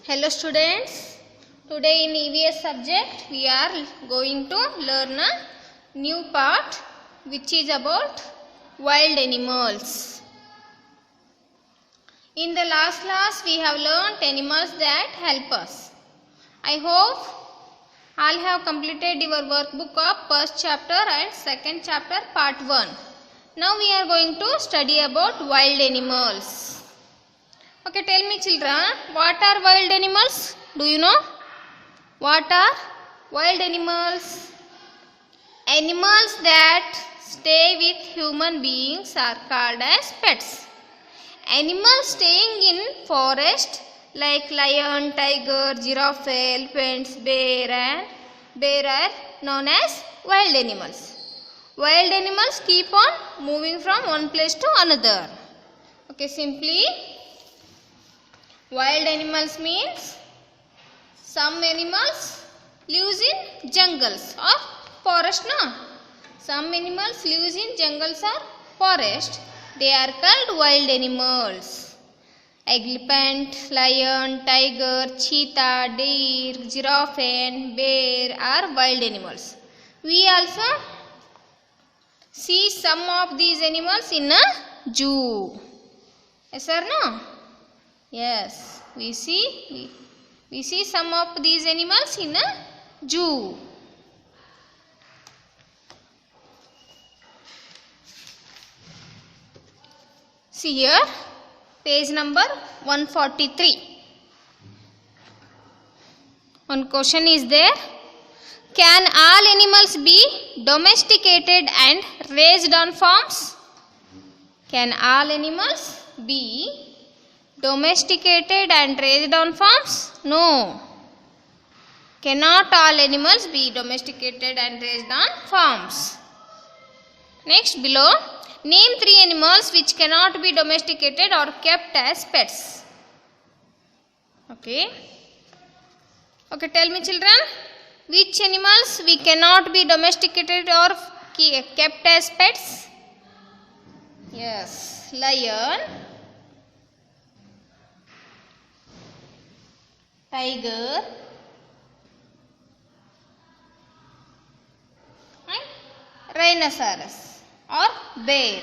Hello students, today in EVS subject we are going to learn a new part which is about wild animals. In the last class we have learnt animals that help us. I hope all have completed your workbook of first chapter and second chapter part 1. Now we are going to study about wild animals. Okay, tell me children, what are wild animals? Do you know? What are wild animals? Animals that stay with human beings are called as pets. Animals staying in forest like lion, tiger, giraffe, elephants, bear are known as wild animals. Wild animals keep on moving from one place to another. Okay, simply wild animals means some animals lives in jungles or forest. No? Some animals lives in jungles or forest. They are called wild animals. Elephant, lion, tiger, cheetah, deer, giraffe and bear are wild animals. We also see some of these animals in a zoo. Yes or no? Yes, we see some of these animals in a zoo. See here, page number 143. One question is there. Can all animals be domesticated and raised on farms? Can all animals be domesticated and raised on farms? No. Cannot all animals be domesticated and raised on farms. Next below, name 3 animals which cannot be domesticated or kept as pets. Okay, tell me children, which animals we cannot be domesticated or kept as pets? Yes, lion, tiger and rhinoceros or bear.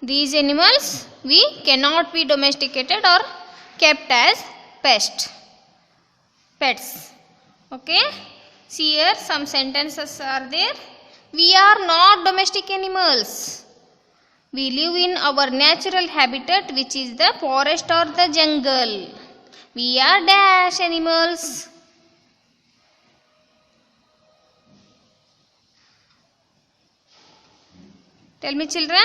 These animals we cannot be domesticated or kept as pets. Okay, see here some sentences are there. We are not domestic animals. We live in our natural habitat, which is the forest or the jungle. We are dash animals. Tell me children,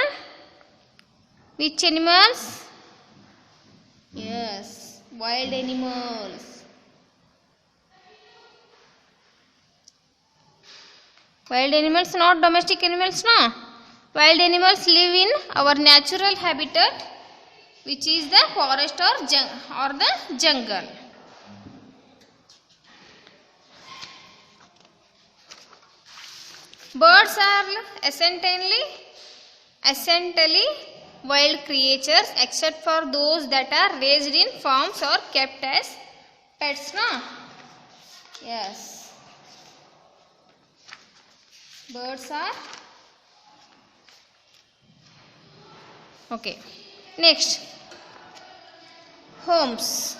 which animals? Yes, wild animals. Wild animals, not domestic animals, no? Wild animals live in our natural habitat, which is the forest or the jungle. Birds are essentially wild creatures except for those that are raised in farms or kept as pets. No? Yes. Birds are. Okay. Next. Homes.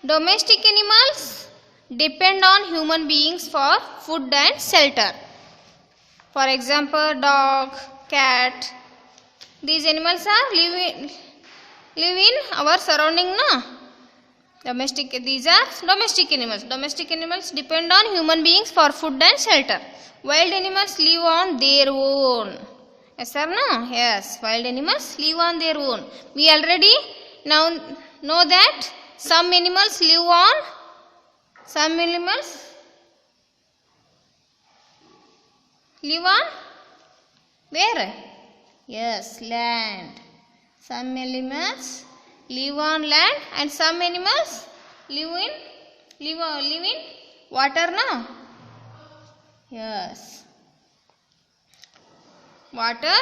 Domestic animals depend on human beings for food and shelter. For example, dog, cat. These animals are live in our surrounding. No? These are domestic animals. Domestic animals depend on human beings for food and shelter. Wild animals live on their own. Yes or no? Yes, wild animals live on their own. We already now know that some animals live on where? Yes, land. Some animals live on land and some animals live in water. No? Yes. Water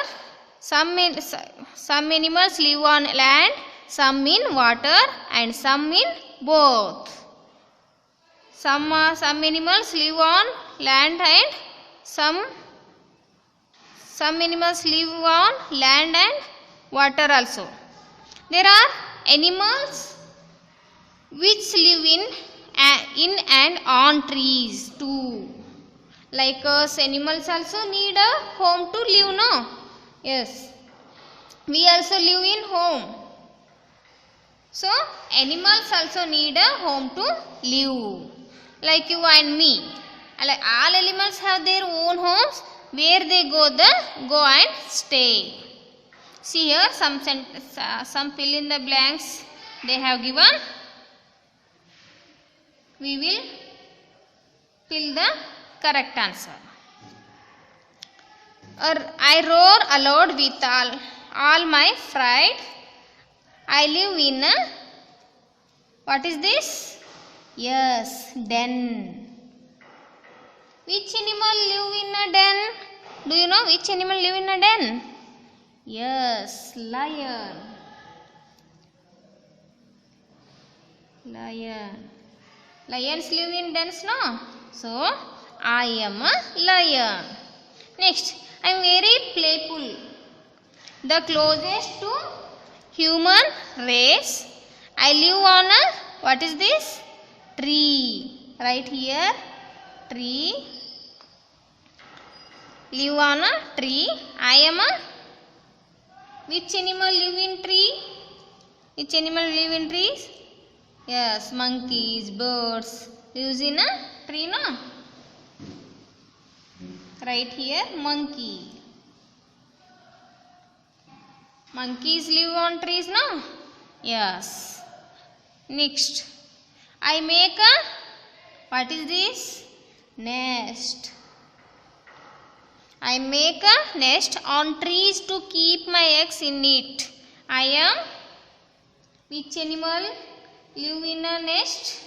Some animals live on land, some in water, and some in both. Some animals live on land and some animals live on land and water also. There are animals which live in and on trees too. Like us, animals also need a home to live, no? Yes. We also live in home. So, animals also need a home to live. Like you and me. Like all animals have their own homes. Where they go and stay. See here some fill in the blanks they have given. We will fill the correct answer. I roar aloud with all my fright. I live in a, what is this? Yes, den. Which animal live in a den? Do you know which animal live in a den? Yes, lion. Lion. Lions live in dens, no? So, I am a lion. Next, I am very playful. The closest to human race. I live on a, what is this? Tree. Right here, tree. Live on a tree. I am a, which animal live in tree? Which animal live in trees? Yes, monkeys, birds lives in a tree, no? Right here, monkey. Monkeys live on trees, no? Yes. Next, I make a, what is this? Nest. I make a nest on trees to keep my eggs in it. I am, which animal live in a nest?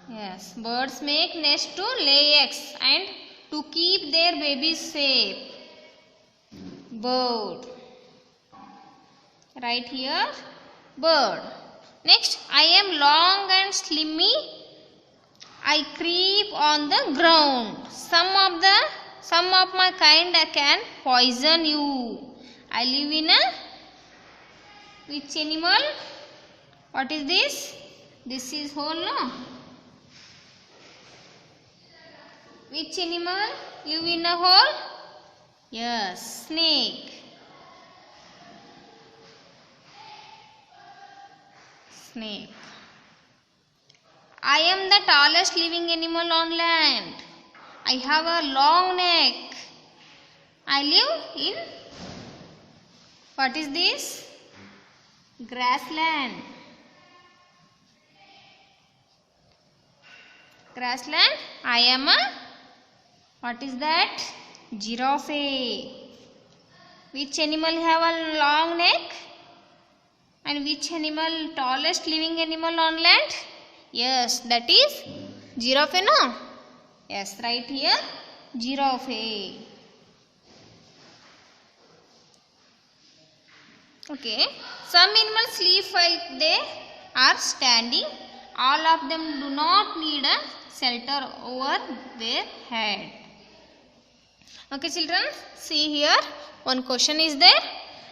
Yes, birds make nest to lay eggs and to keep their babies safe. Bird. Right here, bird. Next, I am long and slimy. I creep on the ground. Some of my kind can poison you. I live in a, which animal? What is this? This is hole, no? Which animal live in a hole? Yes, snake. Snake. I am the tallest living animal on land. I have a long neck. I live in, what is this? Grassland. Grassland. I am a, what is that? Giraffe. Which animal have a long neck? And which animal tallest living animal on land? Yes, that is giraffe, no? Yes, right here, giraffe. Okay, some animals sleep while they are standing. All of them do not need a shelter over their head. Okay, children, see here, one question is there.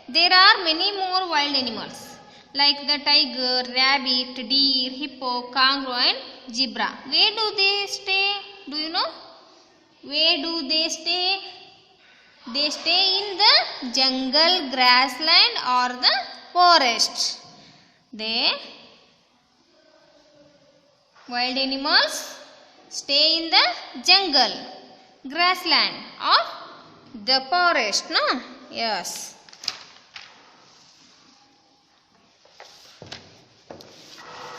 There are many more wild animals like the tiger, rabbit, deer, hippo, kangaroo and zebra. Where do they stay? Do you know? Where do they stay? They stay in the jungle, grassland or the forest. They, wild animals, stay in the jungle, grassland or the forest, no? Yes.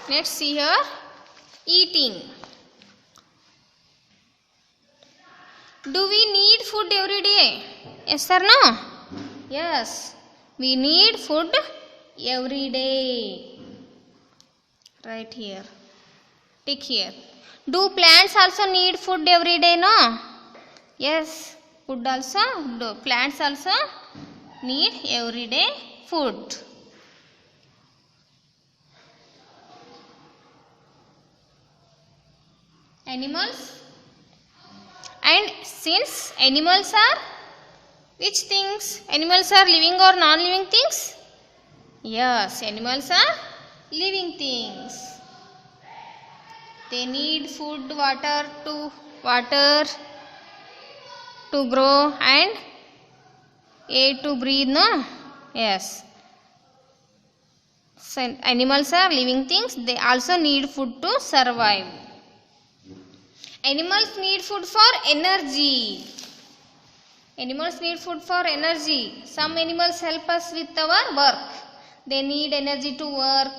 Let's see here, eating. Do we need food every day? Yes or no? Yes, we need food every day. Right here. Tick here. Do plants also need food every day? No? Yes, Food also, plants also need everyday food. Animals, and since animals are which things? Animals are living or non-living things? Yes, animals are living things. They need food, water to grow and air to breathe, no? Yes. So animals are living things. They also need food to survive. Animals need food for energy. Animals need food for energy. Some animals help us with our work. They need energy to work.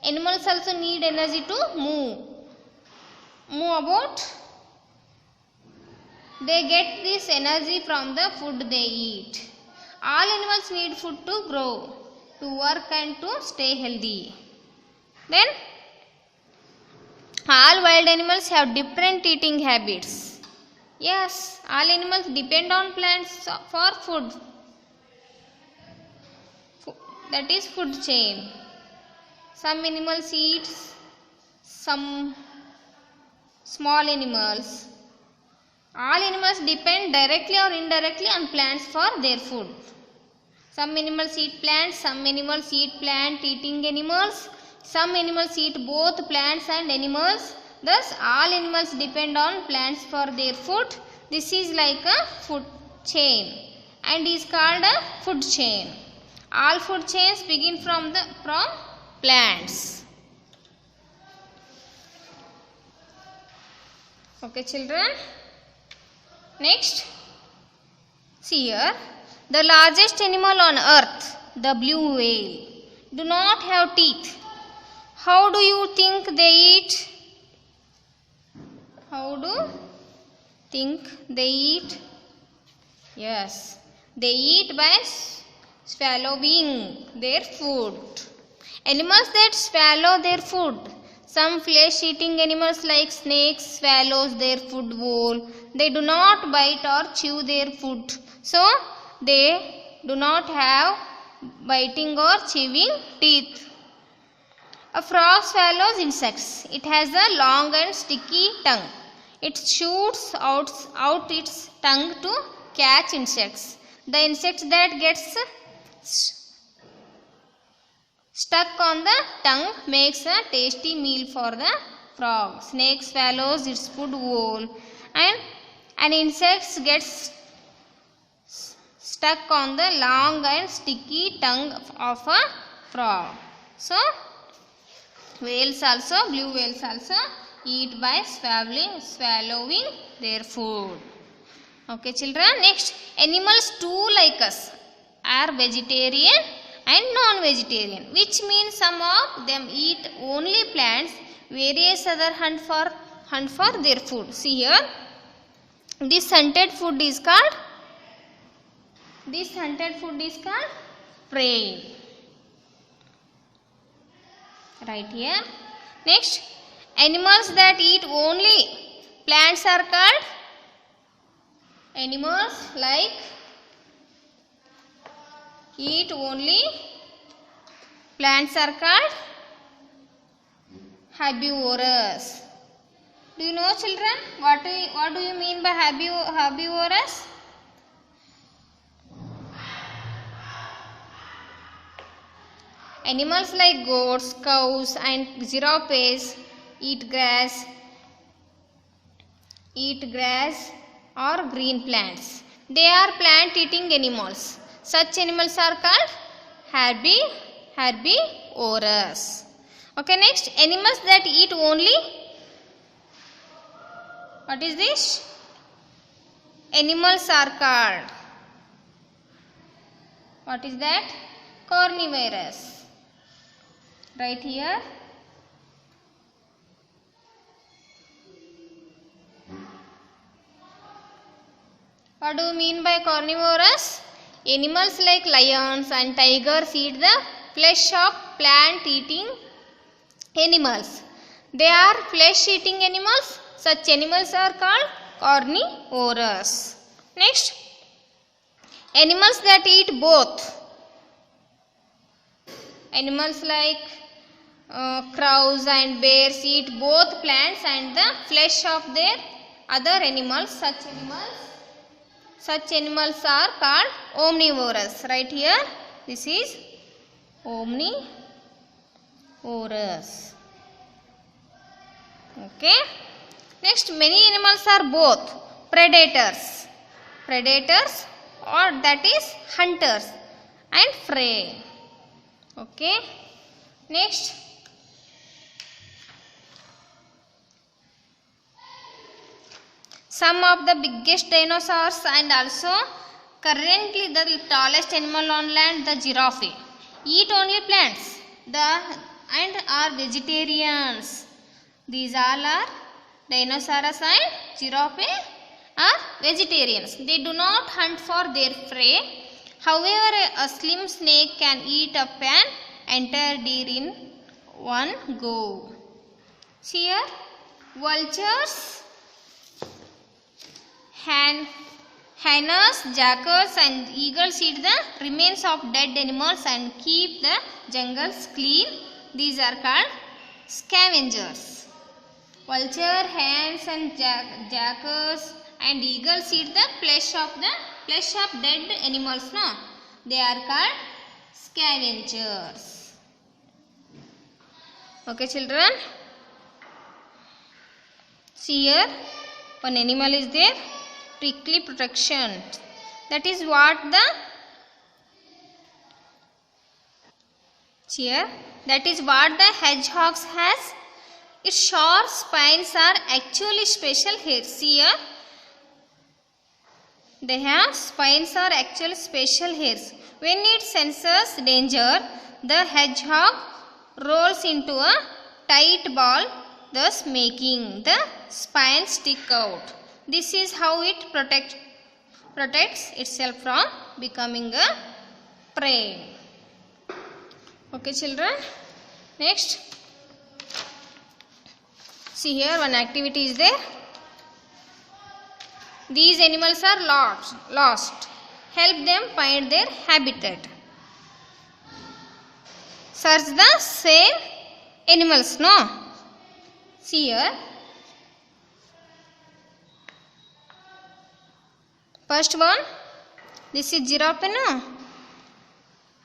Animals also need energy to move about. They get this energy from the food they eat. All animals need food to grow, to work and to stay healthy. Then all wild animals have different eating habits. Yes, all animals depend on plants for food. That is food chain. Some animals eat some small animals. All animals depend directly or indirectly on plants for their food. Some animals eat plants, some animals eat plant-eating animals, some animals eat both plants and animals. Thus, all animals depend on plants for their food. This is like a food chain and is called a food chain. All food chains begin from plants. Okay, children. Next, see here, the largest animal on earth, the blue whale, do not have teeth. How do you think they eat? How do you think they eat? Yes, they eat by swallowing their food. Animals that swallow their food. Some flesh-eating animals like snakes swallows their food whole. They do not bite or chew their food. So, they do not have biting or chewing teeth. A frog swallows insects. It has a long and sticky tongue. It shoots out its tongue to catch insects. The insect that gets stuck on the tongue makes a tasty meal for the frog. Snake swallows its food whole, and an insect gets stuck on the long and sticky tongue of a frog. So, whales also, blue whales also eat by swallowing their food. Okay, children. Next, animals too like us are vegetarian and non-vegetarian, which means some of them eat only plants, various other hunt for their food. See here, this hunted food is called prey. Right here. Next, animals that eat only plants are called animals like eat only plants are called herbivorous. Do you know, children, what do you mean by herbivorous? Animals like goats, cows and giraffes eat grass or green plants. They are plant-eating animals. Such animals are called herbivorous. Okay, next, animals that eat only, what is this? Animals are called, what is that? Carnivorous. Right here. What do you mean by carnivorous? Animals like lions and tigers eat the flesh of plant-eating animals. They are flesh-eating animals. Such animals are called carnivorous. Next, Animals that eat both. Animals like crows and bears eat both plants and the flesh of their other animals. Such animals are called omnivorous. Right here, this is omnivorous. Okay. Next, many animals are both predators or that is hunters and prey. Okay. Next, some of the biggest dinosaurs and also currently the tallest animal on land, the giraffe, eat only plants and are vegetarians. These all are dinosaurs and giraffe are vegetarians. They do not hunt for their prey. However, a slim snake can eat up an entire deer in one go. See here, vultures, hyenas, jackals and eagles eat the remains of dead animals and keep the jungles clean. These are called scavengers. Vulture, hens and jackals and eagles eat the flesh of dead animals. No? They are called scavengers. Okay, children. See here, one animal is there. Prickly protection. That is what the hedgehogs has. Its sharp spines are actually special hairs. See here, they have spines are actually special hairs. When it senses danger, the hedgehog rolls into a tight ball, thus making the spine stick out. This is how it protects itself from becoming a prey. Okay, children. Next, see here, one activity is there. These animals are lost. Help them find their habitat. Search the same animals. No. See here. First one, this is giraffe. No.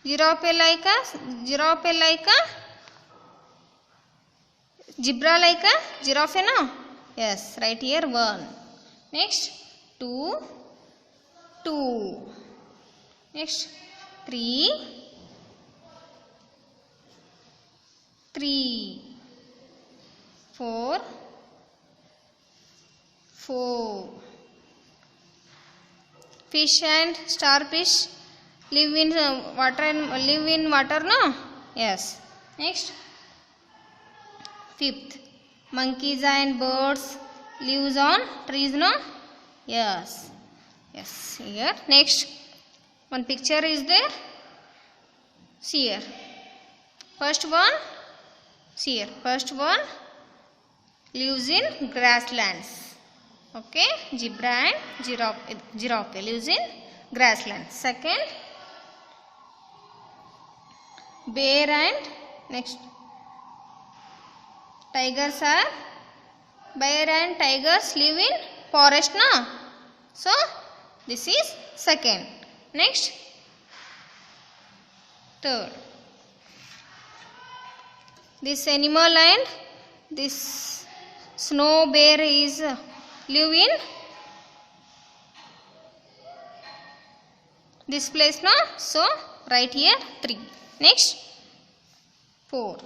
Giraffe like a zebra like a giraffe. No. Yes, right here one. Next, two. Next, three. Four. Fish and starfish live in water. No. Yes. Next, fifth, monkeys and birds lives on trees. No. Yes. Here. Next, one picture is there. See here. First one lives in grasslands. Okay, zebra and giraffe lives in grasslands. Second, bear and next bear and tigers live in forest. No? So this is second. Next, third, this animal and this snow bear is live in this place. No? So right here 3. Next, 4,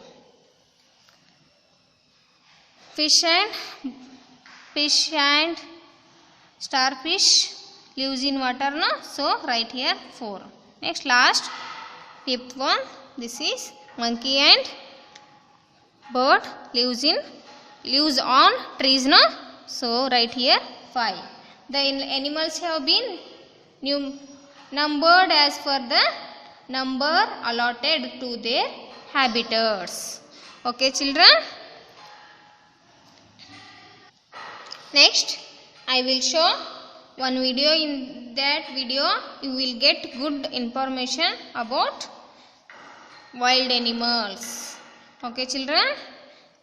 fish and starfish lives in water. No? So right here 4. Next, last 5th one, this is monkey and bird lives on trees. No? So right here 5. The animals have been numbered as per the number allotted to their habitats. Okay, children. Next, I will show one video. In that video you will get good information about wild animals. Okay children,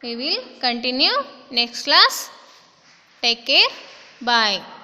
we will continue next class. Take care. Bye.